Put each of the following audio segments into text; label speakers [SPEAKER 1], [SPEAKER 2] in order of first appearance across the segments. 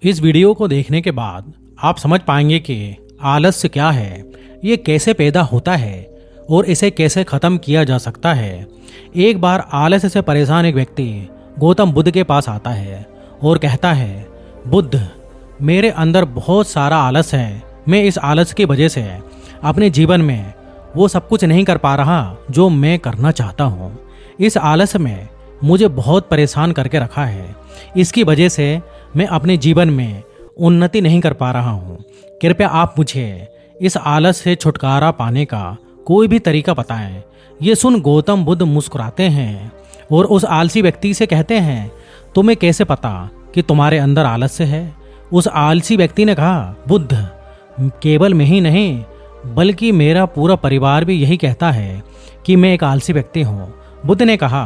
[SPEAKER 1] इस वीडियो को देखने के बाद आप समझ पाएंगे कि आलस्य क्या है, ये कैसे पैदा होता है और इसे कैसे खत्म किया जा सकता है। एक बार आलस्य से परेशान एक व्यक्ति गौतम बुद्ध के पास आता है और कहता है, बुद्ध, मेरे अंदर बहुत सारा आलस है। मैं इस आलस की वजह से अपने जीवन में वो सब कुछ नहीं कर पा रहा जो मैं करना चाहता हूँ। इस आलस में मुझे बहुत परेशान करके रखा है। इसकी वजह से मैं अपने जीवन में उन्नति नहीं कर पा रहा हूँ। कृपया आप मुझे इस आलस से छुटकारा पाने का कोई भी तरीका बताएं। ये सुन गौतम बुद्ध मुस्कुराते हैं और उस आलसी व्यक्ति से कहते हैं, तुम्हें कैसे पता कि तुम्हारे अंदर आलस्य है? उस आलसी व्यक्ति ने कहा, बुद्ध, केवल मैं ही नहीं बल्कि मेरा पूरा परिवार भी यही कहता है कि मैं एक आलसी व्यक्ति हूँ। बुद्ध ने कहा,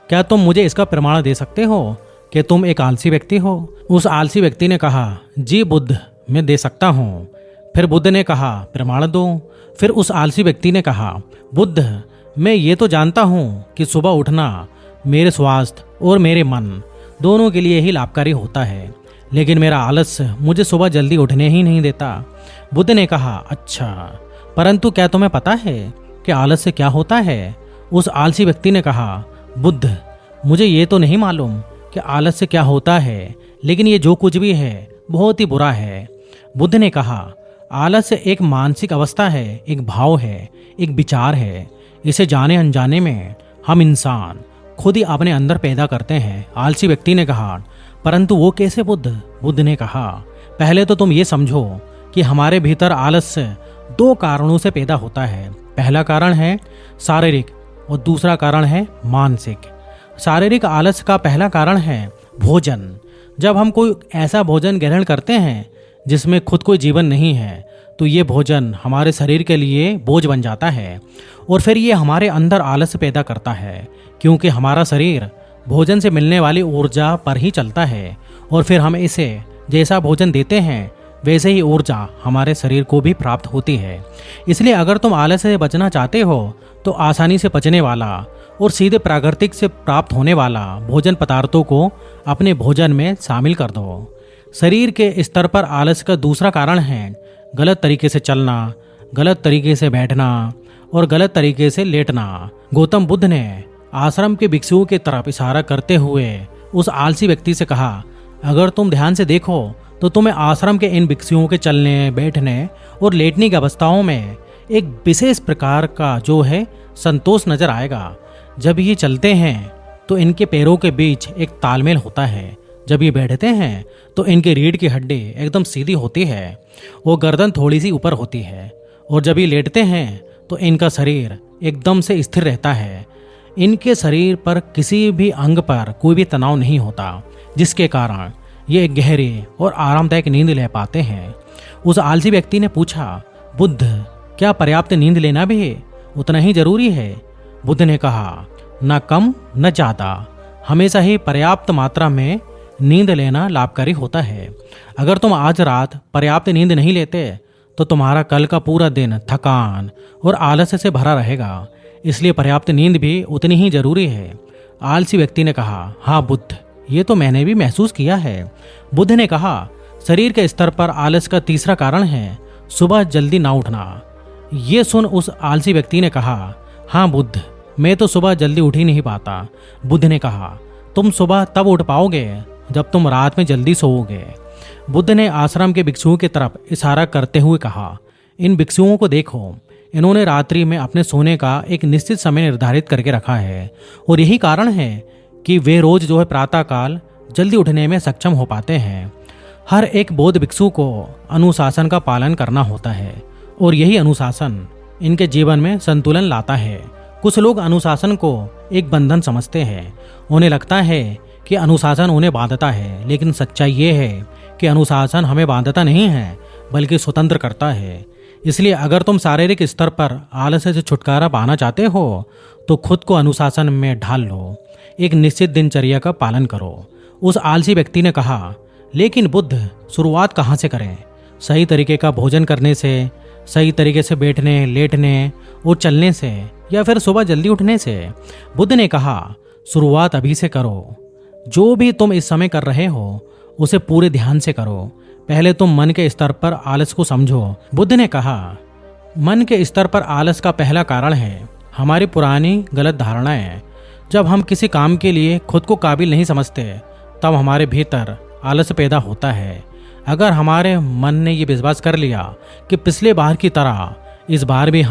[SPEAKER 1] क्या तुम मुझे इसका प्रमाण दे सकते हो कि तुम एक आलसी व्यक्ति हो? उस आलसी व्यक्ति ने कहा, जी बुद्ध, मैं दे सकता हूँ। फिर बुद्ध ने कहा, प्रमाण दो। फिर उस आलसी व्यक्ति ने कहा, बुद्ध, मैं ये तो जानता हूँ कि सुबह उठना मेरे स्वास्थ्य और मेरे मन दोनों के लिए ही लाभकारी होता है, लेकिन मेरा आलस्य मुझे सुबह जल्दी उठने ही नहीं देता। बुद्ध ने कहा, अच्छा, परंतु क्या तुम्हें पता है कि आलस्य क्या होता है? उस आलसी व्यक्ति ने कहा, बुद्ध, मुझे ये तो नहीं मालूम कि आलस्य क्या होता है, लेकिन ये जो कुछ भी है बहुत ही बुरा है। बुद्ध ने कहा, आलस्य एक मानसिक अवस्था है, एक भाव है, एक विचार है। इसे जाने अनजाने में हम इंसान खुद ही अपने अंदर पैदा करते हैं। आलसी व्यक्ति ने कहा, परंतु वो कैसे बुद्ध? बुद्ध ने कहा, पहले तो तुम ये समझो कि हमारे भीतर आलस्य दो कारणों से पैदा होता है। पहला कारण है शारीरिक और दूसरा कारण है मानसिक। शारीरिक आलस्य का पहला कारण है भोजन। जब हम कोई ऐसा भोजन ग्रहण करते हैं जिसमें खुद कोई जीवन नहीं है, तो ये भोजन हमारे शरीर के लिए बोझ बन जाता है और फिर ये हमारे अंदर आलस्य पैदा करता है, क्योंकि हमारा शरीर भोजन से मिलने वाली ऊर्जा पर ही चलता है और फिर हम इसे जैसा भोजन देते हैं वैसे ही ऊर्जा हमारे शरीर को भी प्राप्त होती है। इसलिए अगर तुम आलस्य से बचना चाहते हो तो आसानी से पचने वाला और सीधे प्राकृतिक से प्राप्त होने वाला भोजन पदार्थों को अपने भोजन में शामिल कर दो। शरीर के स्तर पर आलस्य का दूसरा कारण है गलत तरीके से चलना, गलत तरीके से बैठना और गलत तरीके से लेटना। गौतम बुद्ध ने आश्रम के भिक्षुओं की तरफ इशारा करते हुए उस आलसी व्यक्ति से कहा, अगर तुम ध्यान से देखो तो तुम्हें आश्रम के इन भिक्षुओं के चलने, बैठने और लेटने की अवस्थाओं में एक विशेष प्रकार का जो है संतोष नजर आएगा। जब ये चलते हैं तो इनके पैरों के बीच एक तालमेल होता है। जब ये बैठते हैं तो इनकी रीढ़ की हड्डी एकदम सीधी होती है और गर्दन थोड़ी सी ऊपर होती है, और जब ये लेटते हैं तो इनका शरीर एकदम से स्थिर रहता है। इनके शरीर पर किसी भी अंग पर कोई भी तनाव नहीं होता, जिसके कारण ये एक गहरी और आरामदायक नींद ले पाते हैं। उस आलसी व्यक्ति ने पूछा, बुद्ध, क्या पर्याप्त नींद लेना भी उतना ही जरूरी है? बुद्ध ने कहा, न कम न ज्यादा, हमेशा ही पर्याप्त मात्रा में नींद लेना लाभकारी होता है। अगर तुम आज रात पर्याप्त नींद नहीं लेते तो तुम्हारा कल का पूरा दिन थकान और आलस्य से भरा रहेगा। इसलिए पर्याप्त नींद भी उतनी ही जरूरी है। आलसी व्यक्ति ने कहा, हाँ बुद्ध, ये तो मैंने भी महसूस किया है। बुद्ध ने कहा, शरीर के स्तर पर आलस्य का तीसरा कारण है सुबह जल्दी ना उठना। ये सुन उस आलसी व्यक्ति ने कहा, हाँ बुद्ध, मैं तो सुबह जल्दी उठ ही नहीं पाता। बुद्ध ने कहा, तुम सुबह तब उठ पाओगे जब तुम रात में जल्दी सोओगे। बुद्ध ने आश्रम के भिक्षुओं की तरफ इशारा करते हुए कहा, इन भिक्षुओं को देखो, इन्होंने रात्रि में अपने सोने का एक निश्चित समय निर्धारित करके रखा है और यही कारण है कि वे रोज जो है प्रातःकाल जल्दी उठने में सक्षम हो पाते हैं। हर एक बौद्ध भिक्षु को अनुशासन का पालन करना होता है और यही अनुशासन इनके जीवन में संतुलन लाता है। कुछ लोग अनुशासन को एक बंधन समझते हैं। उन्हें लगता है कि अनुशासन उन्हें बांधता है, लेकिन सच्चाई ये है कि अनुशासन हमें बांधता नहीं है बल्कि स्वतंत्र करता है। इसलिए अगर तुम शारीरिक स्तर पर आलस्य से छुटकारा पाना चाहते हो तो खुद को अनुशासन में ढाल लो, एक निश्चित दिनचर्या का पालन करो। उस आलसी व्यक्ति ने कहा, लेकिन बुद्ध, शुरुआत कहाँ से करें? सही तरीके का भोजन करने से, सही तरीके से बैठने, लेटने और चलने से, या फिर सुबह जल्दी उठने से? बुद्ध ने कहा, शुरुआत अभी से करो। जो भी तुम इस समय कर रहे हो उसे पूरे ध्यान से करो। पहले तुम मन के स्तर पर आलस को समझो। बुद्ध ने कहा, मन के स्तर पर आलस का पहला कारण है हमारी पुरानी गलत धारणाएं। जब हम किसी काम के लिए खुद को काबिल नहीं समझते तब हमारे भीतर आलस पैदा होता है। अगर हमारे मन ने ये विश्वास कर लिया कि पिछले बार की तरह इस बार भी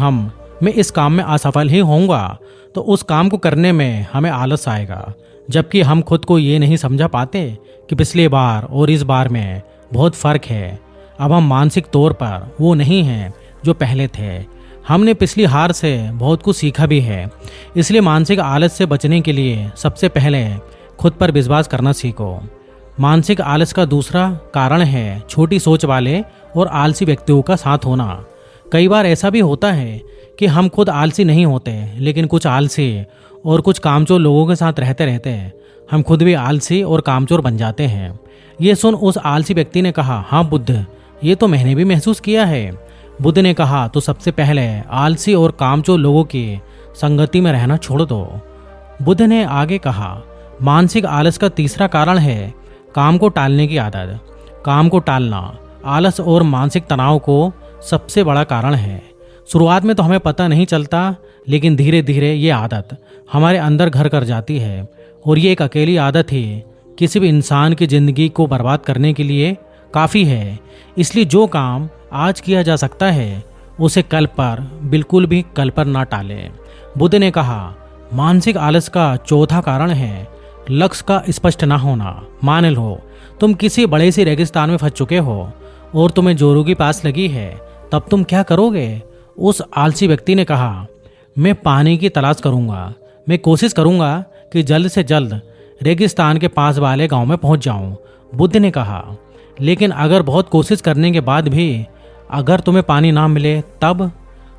[SPEAKER 1] मैं इस काम में असफल ही होऊंगा, तो उस काम को करने में हमें आलस आएगा। जबकि हम खुद को ये नहीं समझा पाते कि पिछले बार और इस बार में बहुत फर्क है। अब हम मानसिक तौर पर वो नहीं हैं जो पहले थे। हमने पिछली हार से बहुत कुछ सीखा भी है। इसलिए मानसिक आलस से बचने के लिए सबसे पहले खुद पर विश्वास करना सीखो। मानसिक आलस का दूसरा कारण है छोटी सोच वाले और आलसी व्यक्तियों का साथ होना। कई बार ऐसा भी होता है कि हम खुद आलसी नहीं होते, लेकिन कुछ आलसी और कुछ कामचोर लोगों के साथ रहते रहते हम खुद भी आलसी और कामचोर बन जाते हैं। ये सुन उस आलसी व्यक्ति ने कहा, हाँ बुद्ध, ये तो मैंने भी महसूस किया है। बुद्ध ने कहा, तो सबसे पहले आलसी और कामचोर लोगों की संगति में रहना छोड़ दो। बुद्ध ने आगे कहा, मानसिक आलस का तीसरा कारण है काम को टालने की आदत। काम को टालना आलस और मानसिक तनाव को सबसे बड़ा कारण है। शुरुआत में तो हमें पता नहीं चलता, लेकिन धीरे धीरे ये आदत हमारे अंदर घर कर जाती है। और ये एक अकेली आदत ही किसी भी इंसान की ज़िंदगी को बर्बाद करने के लिए काफ़ी है। इसलिए जो काम आज किया जा सकता है उसे कल पर, बिल्कुल भी कल पर ना टालें। बुद्ध ने कहा, मानसिक आलस का चौथा कारण है लक्ष्य का स्पष्ट ना होना। मान लो तुम किसी बड़े से रेगिस्तान में फंस चुके हो और तुम्हें जोरू की प्यास लगी है, तब तुम क्या करोगे? उस आलसी व्यक्ति ने कहा, मैं पानी की तलाश करूंगा। मैं कोशिश करूंगा कि जल्द से जल्द रेगिस्तान के पास वाले गांव में पहुंच जाऊं। बुद्ध ने कहा, लेकिन अगर बहुत कोशिश करने के बाद भी अगर तुम्हें पानी ना मिले तब?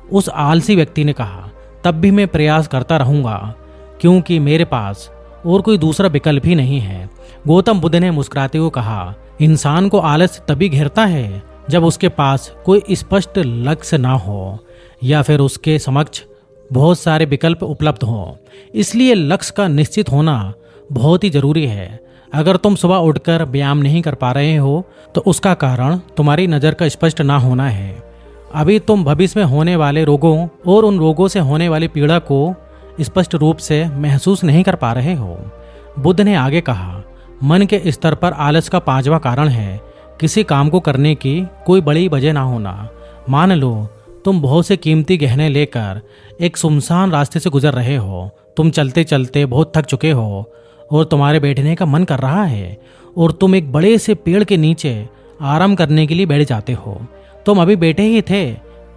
[SPEAKER 1] उस आलसी व्यक्ति ने कहा, तब भी मैं प्रयास करता रहूंगा, क्योंकि मेरे पास और कोई दूसरा विकल्प ही नहीं है। गौतम बुद्ध ने मुस्कुराते हुए कहा, इंसान को आलस तभी घेरता है जब उसके पास कोई स्पष्ट लक्ष्य ना हो या फिर उसके समक्ष बहुत सारे विकल्प उपलब्ध हों। इसलिए लक्ष्य का निश्चित होना बहुत ही जरूरी है। अगर तुम सुबह उठकर व्यायाम नहीं कर पा रहे हो तो उसका कारण तुम्हारी नज़र का स्पष्ट ना होना है। अभी तुम भविष्य में होने वाले रोगों और उन रोगों से होने वाली पीड़ा को स्पष्ट रूप से महसूस नहीं कर पा रहे हो। बुद्ध ने आगे कहा, मन के स्तर पर आलस का पांचवा कारण है किसी काम को करने की कोई बड़ी वजह ना होना। मान लो तुम बहुत से कीमती गहने लेकर एक सुनसान रास्ते से गुजर रहे हो। तुम चलते चलते बहुत थक चुके हो और तुम्हारे बैठने का मन कर रहा है और तुम एक बड़े से पेड़ के नीचे आराम करने के लिए बैठ जाते हो। तुम अभी बैठे ही थे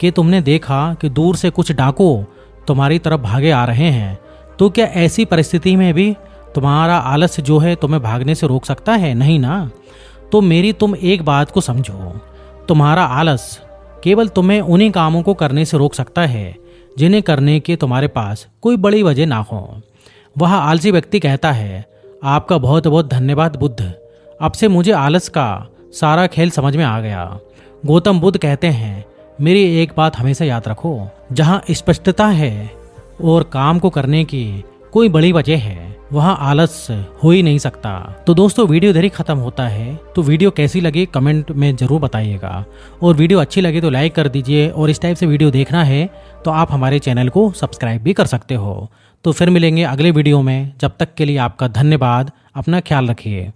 [SPEAKER 1] कि तुमने देखा कि दूर से कुछ डाकू तुम्हारी तरफ भागे आ रहे हैं। तो क्या ऐसी परिस्थिति में भी तुम्हारा आलस्य जो है तुम्हें भागने से रोक सकता है? नहीं ना। तो तुम एक बात को समझो, तुम्हारा आलस केवल तुम्हें उन्हीं कामों को करने से रोक सकता है जिन्हें करने के तुम्हारे पास कोई बड़ी वजह ना हो। वह आलसी व्यक्ति कहता है, आपका बहुत बहुत धन्यवाद बुद्ध, अब से मुझे आलस का सारा खेल समझ में आ गया। गौतम बुद्ध कहते हैं, मेरी एक बात हमेशा याद रखो, जहाँ स्पष्टता है और काम को करने की कोई बड़ी वजह है वहाँ आलस हो ही नहीं सकता। तो दोस्तों वीडियो इधर ही खत्म होता है। तो वीडियो कैसी लगी कमेंट में जरूर बताइएगा, और वीडियो अच्छी लगे तो लाइक कर दीजिए, और इस टाइप से वीडियो देखना है तो आप हमारे चैनल को सब्सक्राइब भी कर सकते हो। तो फिर मिलेंगे अगले वीडियो में, जब तक के लिए आपका धन्यवाद, अपना ख्याल रखिए।